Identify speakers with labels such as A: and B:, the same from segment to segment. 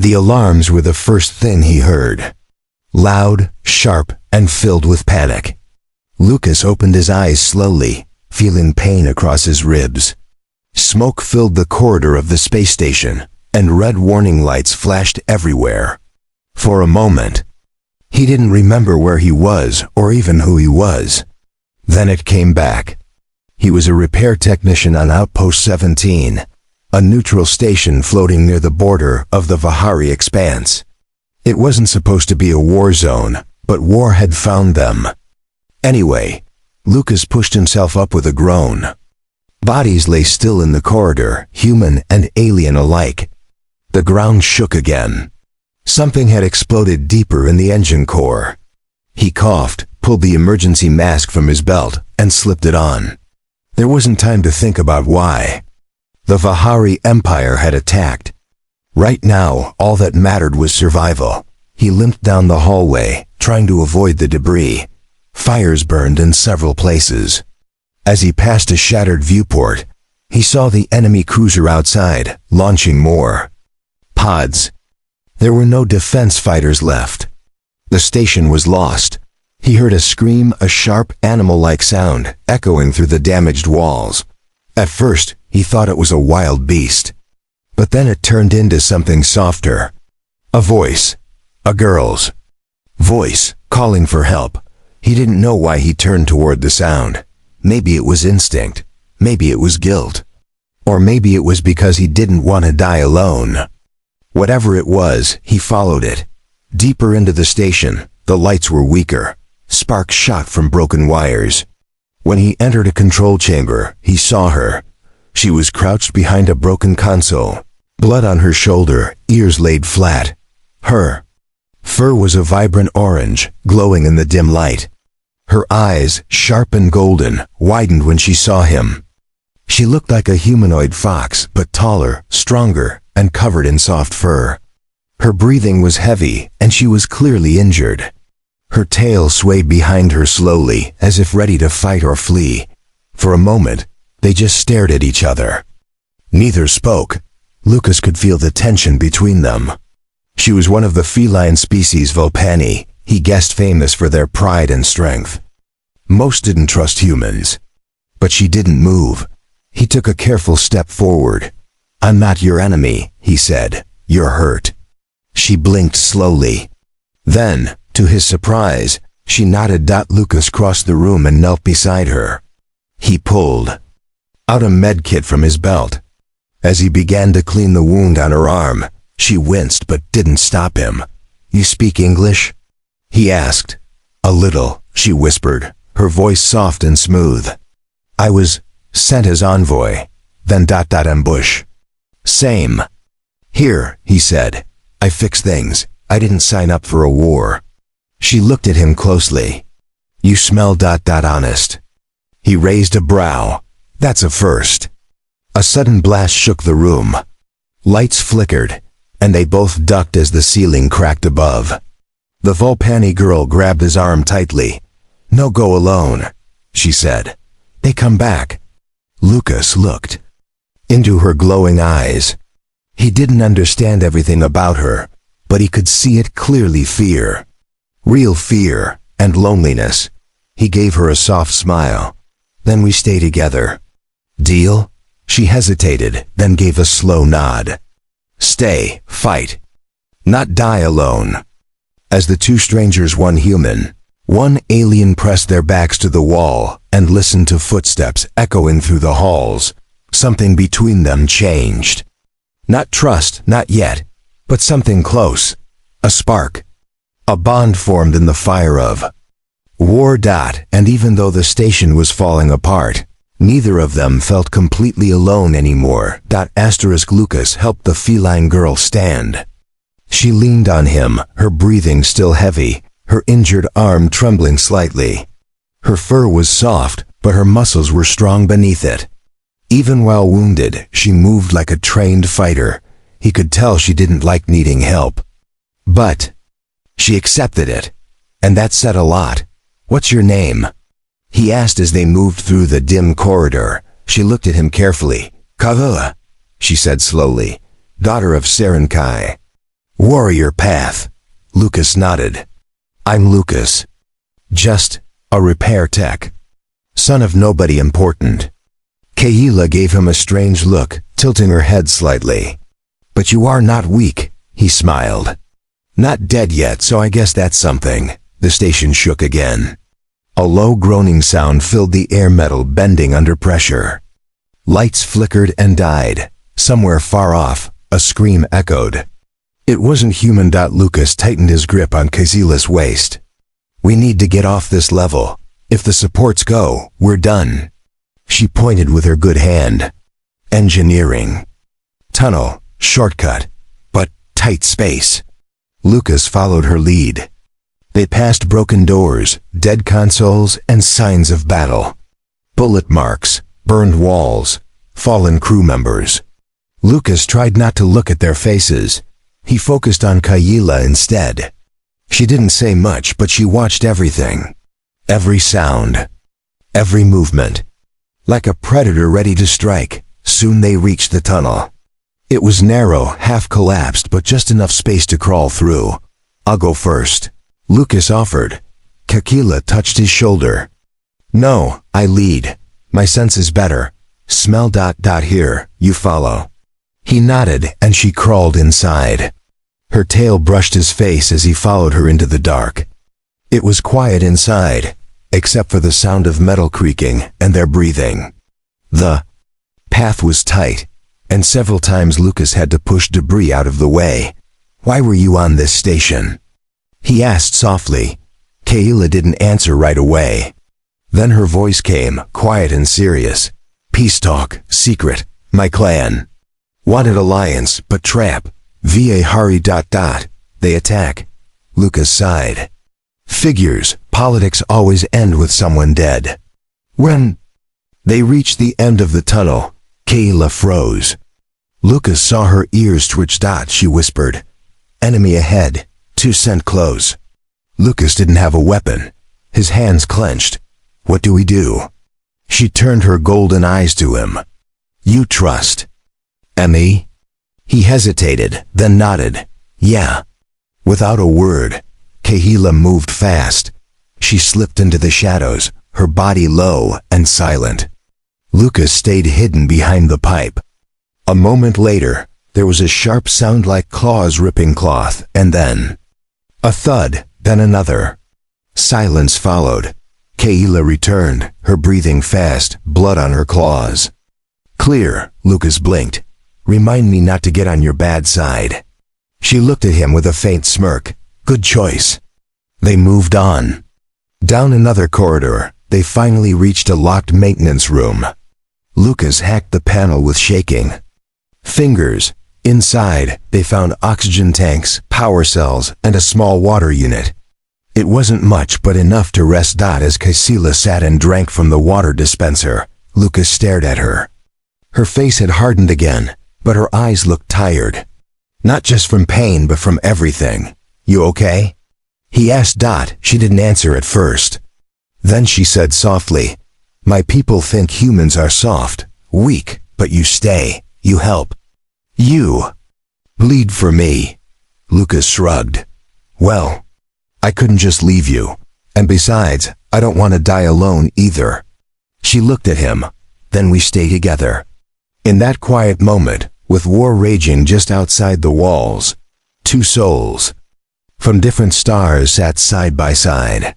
A: The alarms were the first thing he heard. Loud, sharp, and filled with panic. Lucas opened his eyes slowly, feeling pain across his ribs. Smoke filled the corridor of the space station, and red warning lights flashed everywhere. For a moment, he didn't remember where he was or even who he was. Then it came back. He was a repair technician on Outpost 17, a neutral station floating near the border of the Vahari Expanse. It wasn't supposed to be a war zone, but war had found them. Anyway, Lucas pushed himself up with a groan. Bodies lay still in the corridor, human and alien alike. The ground shook again. Something had exploded deeper in the engine core. He coughed, pulled the emergency mask from his belt, and slipped it on. There wasn't time to think about why. The Vahari Empire had attacked. Right now, all that mattered was survival. He limped down the hallway, trying to avoid the debris. Fires burned in several places. As he passed a shattered viewport, he saw the enemy cruiser outside, launching more pods. There were no defense fighters left. The station was lost. He heard a scream, a sharp, animal-like sound, echoing through the damaged walls. At first, he thought it was a wild beast. But then it turned into something softer. A voice. A girl's voice, calling for help. He didn't know why he turned toward the sound. Maybe it was instinct. Maybe it was guilt. Or maybe it was because he didn't want to die alone. Whatever it was, he followed it. Deeper into the station, the lights were weaker. Sparks shot from broken wires. When he entered a control chamber, he saw her. She was crouched behind a broken console. Blood on her shoulder, ears laid flat. Her fur was a vibrant orange, glowing in the dim light. Her eyes, sharp and golden, widened when she saw him. She looked like a humanoid fox, but taller, stronger, and covered in soft fur. Her breathing was heavy, and she was clearly injured. Her tail swayed behind her slowly, as if ready to fight or flee. For a moment, they just stared at each other. Neither spoke. Lucas could feel the tension between them. She was one of the feline species Volpani, he guessed famous for their pride and strength. Most didn't trust humans. But she didn't move. He took a careful step forward. "I'm not your enemy," he said. "You're hurt." She blinked slowly. Then, to his surprise, she nodded. Lucas crossed the room and knelt beside her. He pulled out a med kit from his belt. As he began to clean the wound on her arm, she winced but didn't stop him. "You speak English?" he asked. "A little," she whispered, her voice soft and smooth. "I was sent as envoy, then ambush." "Same." "Here," he said. "I fix things. I didn't sign up for a war." She looked at him closely. "You smell honest." He raised a brow. "That's a first." A sudden blast shook the room. Lights flickered, and they both ducked as the ceiling cracked above. The Volpani girl grabbed his arm tightly. "No, go alone," she said. "They come back." Lucas looked into her glowing eyes. He didn't understand everything about her, but he could see it clearly: fear. Real fear and loneliness. He gave her a soft smile. "Then we stay together." "Deal?" She hesitated, then gave a slow nod. "Stay, fight. Not die alone." As the two strangers, one human, one alien, pressed their backs to the wall and listened to footsteps echoing through the halls, something between them changed. Not trust, not yet, but something close. A spark. A bond formed in the fire of war. And even though the station was falling apart, neither of them felt completely alone anymore. Lucas helped the feline girl stand. She leaned on him, her breathing still heavy, her injured arm trembling slightly. Her fur was soft, but her muscles were strong beneath it. Even while wounded, she moved like a trained fighter. He could tell she didn't like needing help. But she accepted it, and that said a lot. "What's your name?" he asked as they moved through the dim corridor. She looked at him carefully. "Kavua," she said slowly, "daughter of Serenkai." Warrior path. Lucas nodded. I'm Lucas. Just a repair tech. Son of nobody important. Kayla gave him a strange look, tilting her head slightly. But you are not weak, he smiled. Not dead yet, so I guess that's something. The station shook again. A low groaning sound filled the air, metal bending under pressure. Lights flickered and died. Somewhere far off, a scream echoed. It wasn't human. Lucas tightened his grip on Kayla's waist. We need to get off this level. If the supports go, we're done. She pointed with her good hand. Engineering. Tunnel, shortcut, but tight space. Lucas followed her lead. They passed broken doors, dead consoles, and signs of battle. Bullet marks, burned walls, fallen crew members. Lucas tried not to look at their faces. He focused on Kayla instead. She didn't say much, but she watched everything. Every sound. Every movement. Like a predator ready to strike, soon they reached the tunnel. It was narrow, half collapsed, but just enough space to crawl through. I'll go first, Lucas offered. Kayla touched his shoulder. No, I lead. My sense is better. Smell ... here, you follow. He nodded and she crawled inside. Her tail brushed his face as he followed her into the dark. It was quiet inside, except for the sound of metal creaking and their breathing. The path was tight, and several times Lucas had to push debris out of the way. Why were you on this station? He asked softly. Kayla didn't answer right away. Then her voice came, quiet and serious. Peace talk, secret, my clan. Wanted alliance, but trap. Va hurry ... They attack. Lucas sighed. Figures, politics always end with someone dead. When they reached the end of the tunnel, Kayla froze. Lucas saw her ears twitch. She whispered. Enemy ahead, 2 cent close. Lucas didn't have a weapon. His hands clenched. What do we do? She turned her golden eyes to him. You trust me? He hesitated, then nodded. Yeah. Without a word, Kayla moved fast. She slipped into the shadows, her body low and silent. Lucas stayed hidden behind the pipe. A moment later, there was a sharp sound like claws ripping cloth, and then a thud, then another. Silence followed. Kayla returned, her breathing fast, blood on her claws. Clear, Lucas blinked. Remind me not to get on your bad side. She looked at him with a faint smirk. Good choice. They moved on. Down another corridor, they finally reached a locked maintenance room. Lucas hacked the panel with shaking fingers. Inside, they found oxygen tanks, power cells, and a small water unit. It wasn't much, but enough to rest. As Kayla sat and drank from the water dispenser, Lucas stared at her. Her face had hardened again, but her eyes looked tired. Not just from pain, but from everything. You okay? He asked. She didn't answer at first. Then she said softly, my people think humans are soft, weak, but you stay, you help. You bleed for me. Lucas shrugged. Well, I couldn't just leave you. And besides, I don't want to die alone either. She looked at him. Then we stay together. In that quiet moment, with war raging just outside the walls, 2 souls from different stars sat side by side.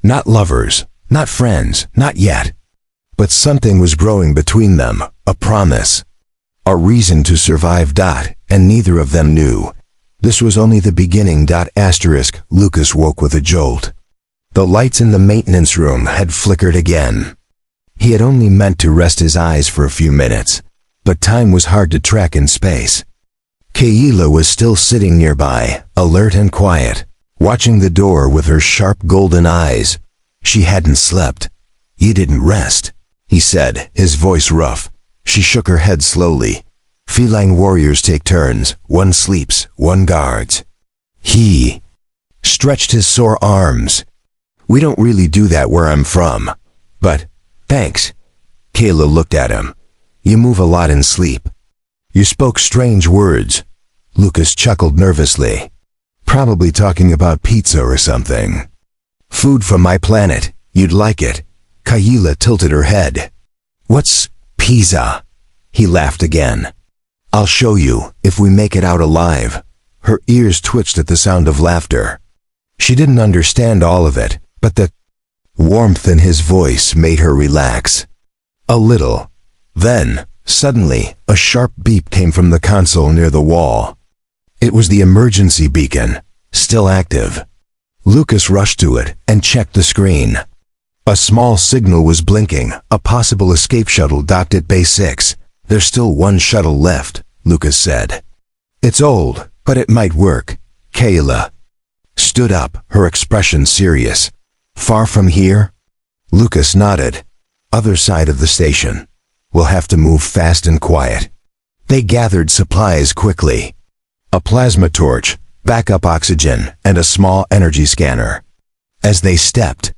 A: Not lovers, not friends, not yet. But something was growing between them, a promise. A reason to survive. And neither of them knew. This was only the beginning. Lucas woke with a jolt. The lights in the maintenance room had flickered again. He had only meant to rest his eyes for a few minutes, but time was hard to track in space. Kayla was still sitting nearby, alert and quiet, watching the door with her sharp golden eyes. She hadn't slept. You didn't rest, he said, his voice rough. She shook her head slowly. Feline warriors take turns. One sleeps, one guards. He stretched his sore arms. We don't really do that where I'm from. But, thanks. Kayla looked at him. You move a lot in sleep. You spoke strange words. Lucas chuckled nervously. Probably talking about pizza or something. Food from my planet. You'd like it. Kayla tilted her head. What's pizza? He laughed again. I'll show you, if we make it out alive. Her ears twitched at the sound of laughter. She didn't understand all of it, but the warmth in his voice made her relax. A little. Then, suddenly, a sharp beep came from the console near the wall. It was the emergency beacon, still active. Lucas rushed to it and checked the screen. A small signal was blinking, a possible escape shuttle docked at Base 6. There's still one shuttle left, Lucas said. It's old, but it might work. Kayla stood up, her expression serious. Far from here? Lucas nodded. Other side of the station. We'll have to move fast and quiet. They gathered supplies quickly. A plasma torch, backup oxygen, and a small energy scanner. As they stepped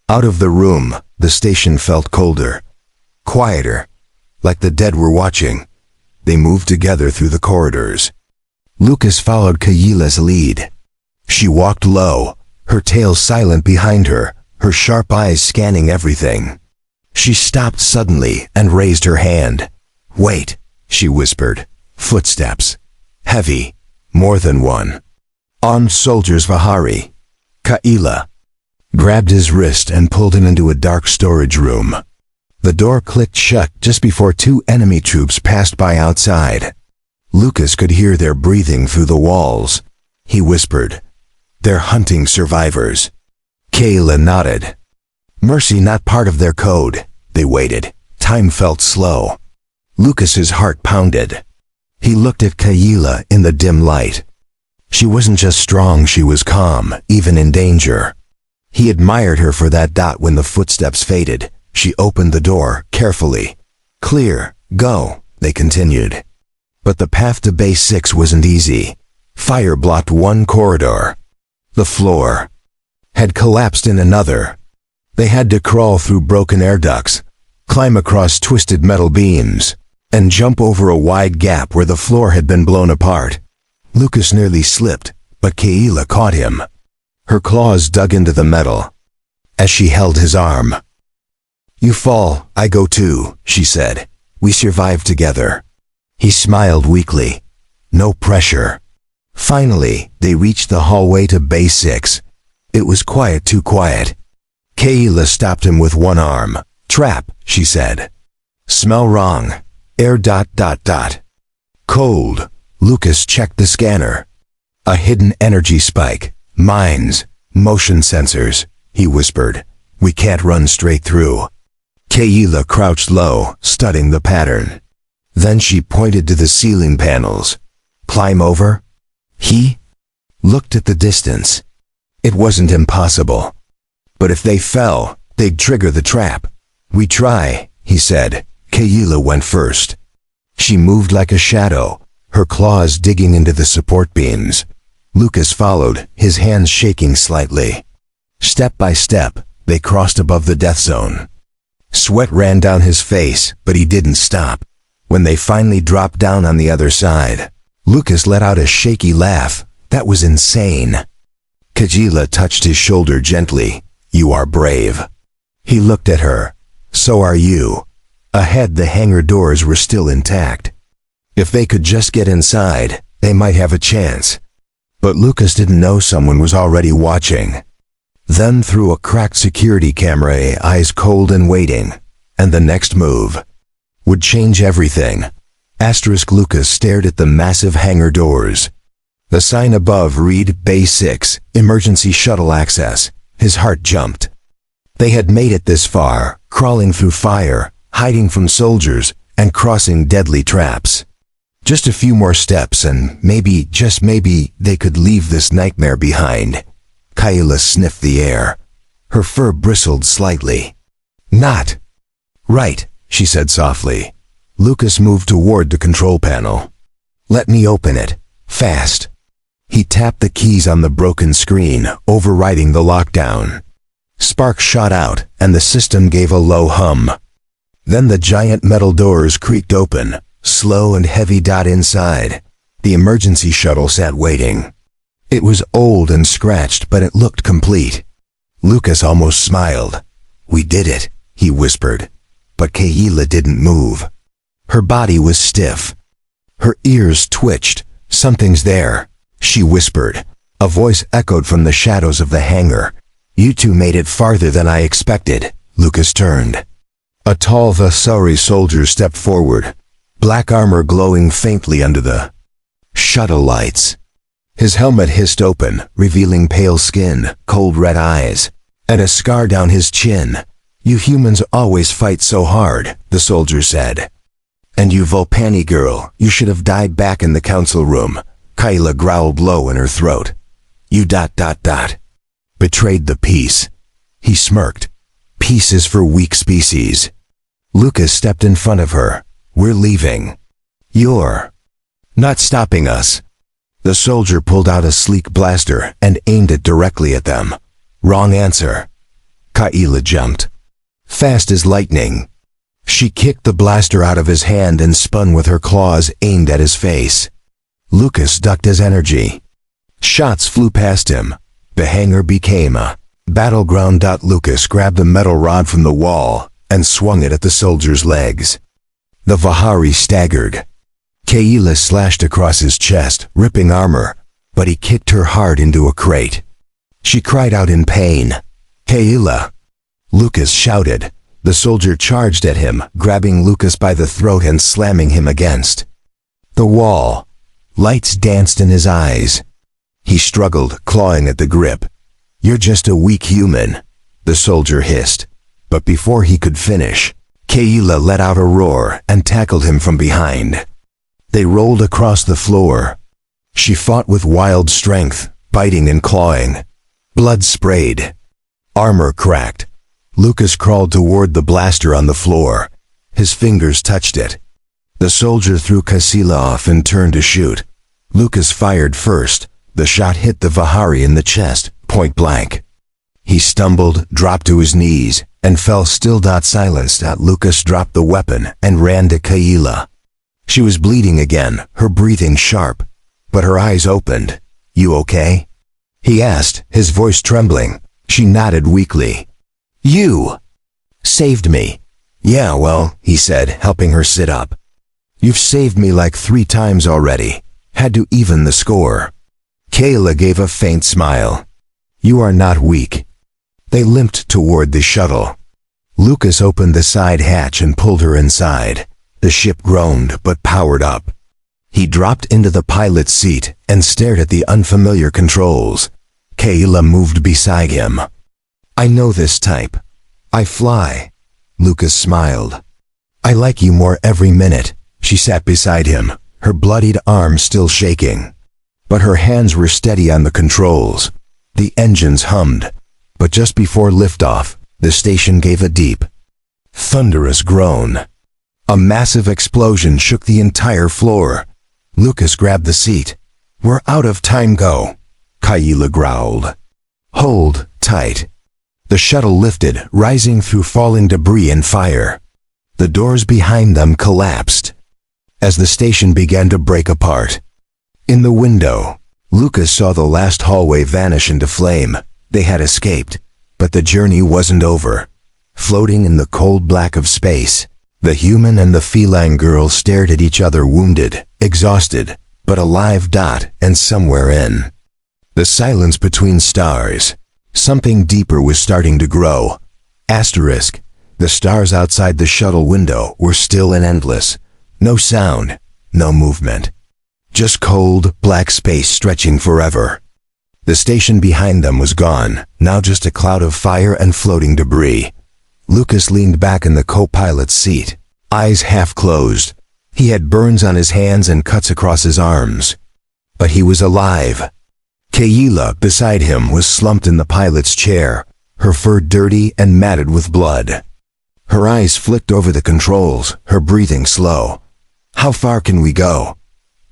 A: out of the room, the station felt colder, quieter, like the dead were watching. They moved together through the corridors. Lucas followed Kayla's lead. She walked low, her tail silent behind her, her sharp eyes scanning everything. She stopped suddenly and raised her hand. Wait, she whispered. Footsteps. Heavy. More than one. Armed soldiers. Vahari. Kayla grabbed his wrist and pulled him into a dark storage room. The door clicked shut just before two enemy troops passed by outside. Lucas could hear their breathing through the walls. He whispered, "They're hunting survivors." Kayla nodded. Mercy not part of their code. They waited. Time felt slow. Lucas's heart pounded. He looked at Kayla in the dim light. She wasn't just strong, she was calm, even in danger. He admired her for that. When the footsteps faded, she opened the door carefully. Clear, go, they continued. But the path to Base 6 wasn't easy. Fire blocked one corridor. The floor had collapsed in another. They had to crawl through broken air ducts, climb across twisted metal beams, and jump over a wide gap where the floor had been blown apart. Lucas nearly slipped, but Kayla caught him. Her claws dug into the metal as she held his arm. "You fall, I go too," she said. "We survive together." He smiled weakly. No pressure. Finally, they reached the hallway to Base 6. It was quiet, too quiet. Kayla stopped him with one arm. "Trap," she said. "Smell wrong. Air ... Cold." Lucas checked the scanner. "A hidden energy spike. Mines. Motion sensors," he whispered. "We can't run straight through." Kayla crouched low, studying the pattern. Then she pointed to the ceiling panels. "Climb over?" He looked at the distance. It wasn't impossible. But if they fell, they'd trigger the trap. "We try," he said. Kayla went first. She moved like a shadow, her claws digging into the support beams. Lucas followed, his hands shaking slightly. Step by step, they crossed above the death zone. Sweat ran down his face, but he didn't stop. When they finally dropped down on the other side, Lucas let out a shaky laugh. That was insane. Kayla touched his shoulder gently. "You are brave." He looked at her. "So are you." Ahead, the hangar doors were still intact. If they could just get inside, they might have a chance. But Lucas didn't know someone was already watching. Then through a cracked security camera, eyes cold and waiting, and the next move would change everything. Lucas stared at the massive hangar doors. The sign above read Base 6, Emergency Shuttle Access. His heart jumped. They had made it this far, crawling through fire, hiding from soldiers, and crossing deadly traps. Just a few more steps and maybe, just maybe, they could leave this nightmare behind. Kayla sniffed the air. Her fur bristled slightly. "Not right," she said softly. Lucas moved toward the control panel. "Let me open it. Fast." He tapped the keys on the broken screen, overriding the lockdown. Sparks shot out, and the system gave a low hum. Then the giant metal doors creaked open, slow and heavy. Inside, The emergency shuttle sat waiting. It was old and scratched, but it looked complete. Lucas almost smiled. "We did it," he whispered. But Kayla didn't move. Her body was stiff. Her ears twitched. "Something's there," she whispered. A voice echoed from the shadows of the hangar. "You two made it farther than I expected." Lucas turned. A tall Vasari soldier stepped forward, black armor glowing faintly under the shuttle lights. His helmet hissed open, revealing pale skin, cold red eyes, and a scar down his chin. "You humans always fight so hard," the soldier said. "And you Volpani girl, you should have died back in the council room." Kayla growled low in her throat. "You ... betrayed the peace." He smirked. "Peace is for weak species." Lucas stepped in front of her. "We're leaving." "You're not stopping us." The soldier pulled out a sleek blaster and aimed it directly at them. "Wrong answer." Kayla jumped. Fast as lightning. She kicked the blaster out of his hand and spun with her claws aimed at his face. Lucas ducked his energy. Shots flew past him. The hangar became a battleground. Lucas grabbed a metal rod from the wall and swung it at the soldier's legs. The Vahari staggered. Kayla slashed across his chest, ripping armor, but he kicked her hard into a crate. She cried out in pain. "Kayla!" Lucas shouted. The soldier charged at him, grabbing Lucas by the throat and slamming him against the wall. Lights danced in his eyes. He struggled, clawing at the grip. "You're just a weak human," the soldier hissed. But before he could finish, Kayla let out a roar and tackled him from behind. They rolled across the floor. She fought with wild strength, biting and clawing. Blood sprayed. Armor cracked. Lucas crawled toward the blaster on the floor. His fingers touched it. The soldier threw Kayla off and turned to shoot. Lucas fired first. The shot hit the Vahari in the chest, point blank. He stumbled, dropped to his knees, and fell still. Silenced. Lucas dropped the weapon and ran to Kayla. She was bleeding again, her breathing sharp, but her eyes opened. "You okay?" he asked, his voice trembling. She nodded weakly. "You saved me." "Yeah, well," he said, helping her sit up. "You've saved me like 3 times already. Had to even the score." Kayla gave a faint smile. "You are not weak." They limped toward the shuttle. Lucas opened the side hatch and pulled her inside. The ship groaned but powered up. He dropped into the pilot's seat and stared at the unfamiliar controls. Kayla moved beside him. "I know this type. I fly." Lucas smiled. "I like you more every minute." She sat beside him, her bloodied arm still shaking. But her hands were steady on the controls. The engines hummed. But just before liftoff, the station gave a deep, thunderous groan. A massive explosion shook the entire floor. Lucas grabbed the seat. "We're out of time, go," Kayla growled. "Hold tight." The shuttle lifted, rising through falling debris and fire. The doors behind them collapsed as the station began to break apart. In the window, Lucas saw the last hallway vanish into flame. They had escaped, but the journey wasn't over. Floating in the cold black of space, the human and the feline girl stared at each other, wounded, exhausted, but alive. And somewhere in the silence between stars, something deeper was starting to grow. The stars outside the shuttle window were still and endless. No sound, no movement. Just cold, black space stretching forever. The station behind them was gone, now just a cloud of fire and floating debris. Lucas leaned back in the co-pilot's seat, eyes half closed. He had burns on his hands and cuts across his arms. But he was alive. Kayla, beside him, was slumped in the pilot's chair, her fur dirty and matted with blood. Her eyes flicked over the controls, her breathing slow. "How far can we go?"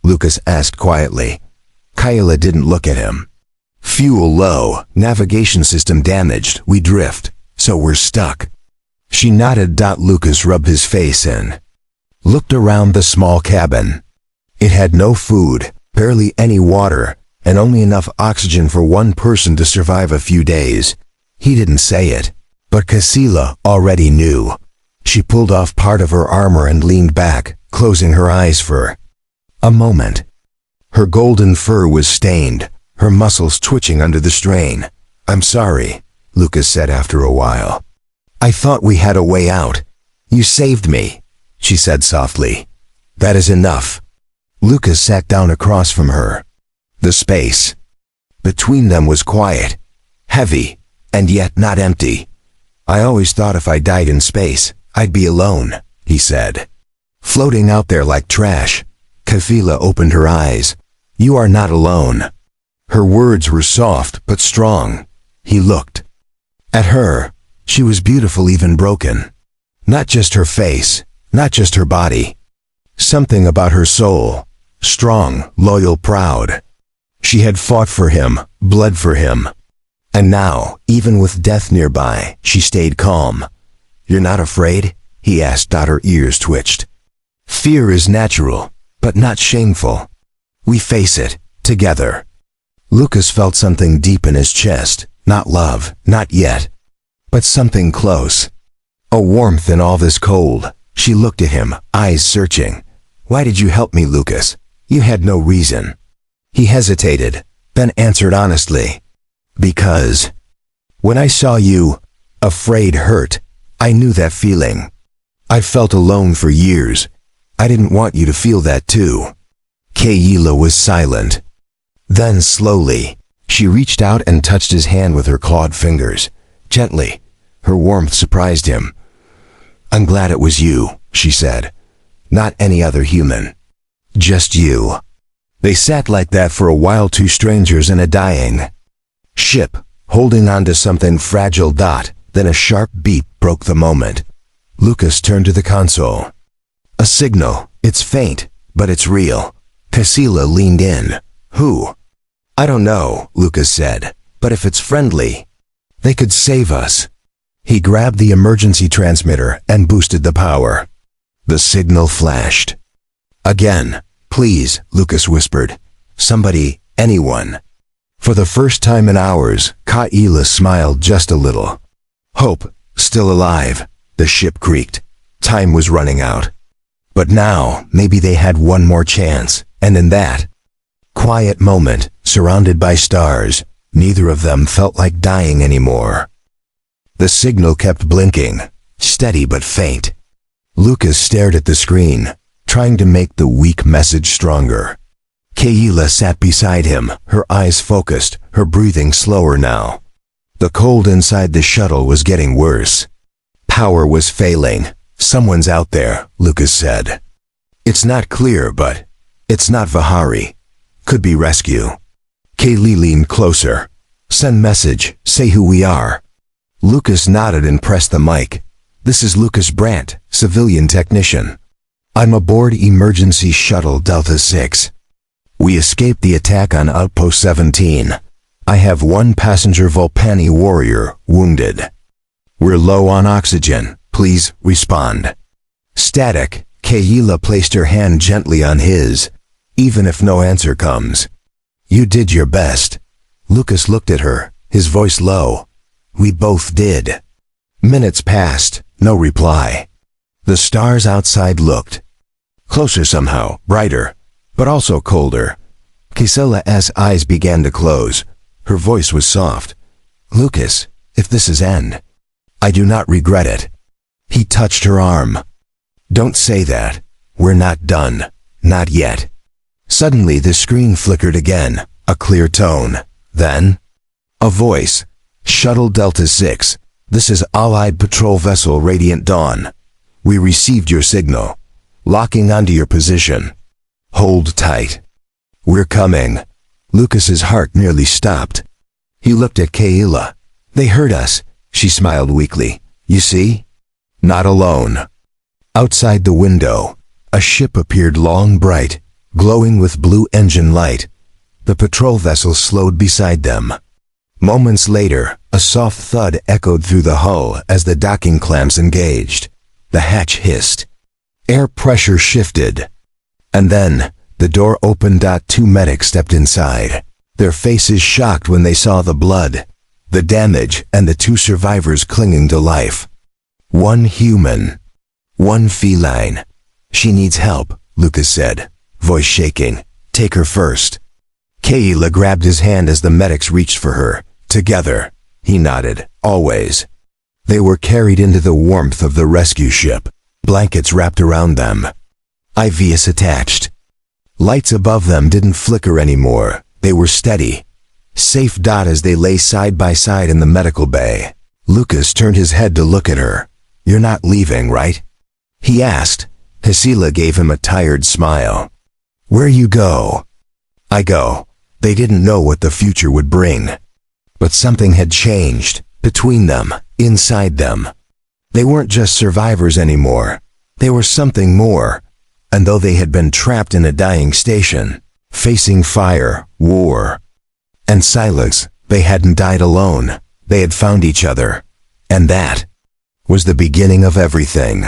A: Lucas asked quietly. Kayla didn't look at him. "Fuel low, navigation system damaged, we drift, so we're stuck." She nodded. Lucas rubbed his face and looked around the small cabin. It had no food, Barely any water, and only enough oxygen for one person to survive a few days. He didn't say it, but Casilla already knew. She pulled off part of her armor and leaned back, closing her eyes for a moment. Her golden fur was stained, her muscles twitching under the strain. "I'm sorry," Lucas said after a while. "I thought we had a way out. You saved me," she said softly. "That is enough." Lucas sat down across from her. The space between them was quiet, heavy, and yet not empty. "I always thought if I died in space, I'd be alone," he said. "Floating out there like trash." Kafila opened her eyes. "You are not alone." Her words were soft but strong. He looked at her. She was beautiful, even broken. Not just her face, not just her body. Something about her soul. Strong, loyal, proud. She had fought for him, bled for him. And now, even with death nearby, she stayed calm. "You're not afraid?" he asked. Her ears twitched. "Fear is natural, but not shameful. We face it, together." Lucas felt something deep in his chest. Not love, not yet. But something close. A warmth in all this cold. She looked at him, eyes searching. "Why did you help me, Lucas? You had no reason." He hesitated, then answered honestly. "Because when I saw you, afraid, hurt, I knew that feeling. I felt alone for years. I didn't want you to feel that too." Kayla was silent. Then slowly, she reached out and touched his hand with her clawed fingers. Gently, her warmth surprised him. "I'm glad it was you," she said. "Not any other human. Just you." They sat like that for a while, two strangers in a dying ship, holding on to something fragile. Then a sharp beep broke the moment. Lucas turned to the console. "A signal. It's faint, but it's real." Casilla leaned in. "Who?" "I don't know," Lucas said, "but if it's friendly, they could save us." He grabbed the emergency transmitter and boosted the power. The signal flashed. "Again, please," Lucas whispered. "Somebody, anyone." For the first time in hours, Kayla smiled just a little. Hope, still alive. The ship creaked. Time was running out. But now, maybe they had one more chance, and in that quiet moment, surrounded by stars, neither of them felt like dying anymore. The signal kept blinking, steady but faint. Lucas stared at the screen, trying to make the weak message stronger. Kayla sat beside him, her eyes focused, her breathing slower now. The cold inside the shuttle was getting worse. Power was failing. "Someone's out there," Lucas said. "It's not clear, but it's not Vihari. Could be rescue." Kaylee leaned closer. "Send message, say who we are." Lucas nodded and pressed the mic. "This is Lucas Brandt, civilian technician. I'm aboard emergency shuttle Delta 6. We escaped the attack on Outpost 17. I have one passenger Volpani warrior wounded. We're low on oxygen. Please respond." Static. Kayla placed her hand gently on his. "Even if no answer comes, you did your best." Lucas looked at her, his voice low. "We both did." Minutes passed, no reply. The stars outside looked closer somehow, brighter, but also colder. Kayla's eyes began to close. Her voice was soft. "Lucas, if this is end, I do not regret it." He touched her arm. "Don't say that. We're not done. Not yet." Suddenly the screen flickered again, a clear tone. Then, a voice. "Shuttle Delta 6. This is Allied Patrol Vessel Radiant Dawn. We received your signal. Locking onto your position. Hold tight. We're coming." Lucas's heart nearly stopped. He looked at Kayla. "They heard us," she smiled weakly. "You see? Not alone." Outside the window, a ship appeared, long, bright, glowing with blue engine light. The patrol vessel slowed beside them. Moments later, a soft thud echoed through the hull as the docking clamps engaged. The hatch hissed. Air pressure shifted. And then, The door opened. Two medics stepped inside, their faces shocked when they saw the blood, the damage, and the two survivors clinging to life. One human, one feline. She needs help, Lucas said, voice shaking. Take her first. Kayla grabbed his hand as the medics reached for her. Together, he nodded, always. They were carried into the warmth of the rescue ship, blankets wrapped around them. IVs attached. Lights above them didn't flicker anymore. They were steady, safe. As they lay side by side in the medical bay, Lucas turned his head to look at her. You're not leaving, right? He asked. Hasila gave him a tired smile. Where you go? I go. They didn't know what the future would bring. But something had changed, between them, inside them. They weren't just survivors anymore. They were something more. And though they had been trapped in a dying station, facing fire, war, and silence, they hadn't died alone. They had found each other. And that was the beginning of everything.